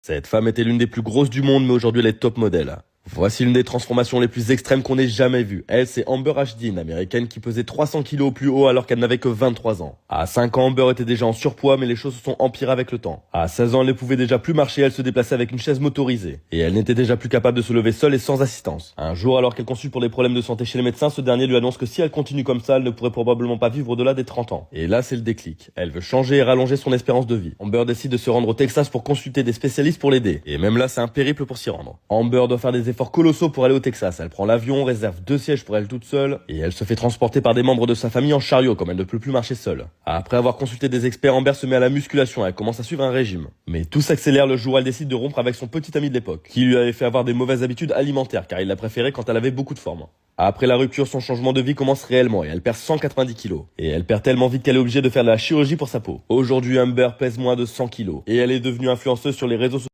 Cette femme était l'une des plus grosses du monde, mais aujourd'hui elle est top modèle. Voici l'une des transformations les plus extrêmes qu'on ait jamais vues. Elle, c'est Amber Ashdy, une américaine qui pesait 300 kilos au plus haut alors qu'elle n'avait que 23 ans. À 5 ans, Amber était déjà en surpoids, mais les choses se sont empirées avec le temps. À 16 ans, elle ne pouvait déjà plus marcher, elle se déplaçait avec une chaise motorisée. Et elle n'était déjà plus capable de se lever seule et sans assistance. Un jour, alors qu'elle consulte pour des problèmes de santé chez le médecin, ce dernier lui annonce que si elle continue comme ça, elle ne pourrait probablement pas vivre au-delà des 30 ans. Et là, c'est le déclic. Elle veut changer et rallonger son espérance de vie. Amber décide de se rendre au Texas pour consulter des spécialistes pour l'aider. Et même là, c'est un périple pour s'y rendre. Amber doit faire des efforts colossaux pour aller au Texas. Elle prend l'avion, réserve 2 sièges pour elle toute seule, et elle se fait transporter par des membres de sa famille en chariot comme elle ne peut plus marcher seule. Après avoir consulté des experts, Amber se met à la musculation et elle commence à suivre un régime. Mais tout s'accélère le jour où elle décide de rompre avec son petit ami de l'époque, qui lui avait fait avoir des mauvaises habitudes alimentaires car il la préférait quand elle avait beaucoup de forme. Après la rupture, son changement de vie commence réellement et elle perd 190 kilos. Et elle perd tellement vite qu'elle est obligée de faire de la chirurgie pour sa peau. Aujourd'hui, Amber pèse moins de 100 kilos et elle est devenue influenceuse sur les réseaux sociaux.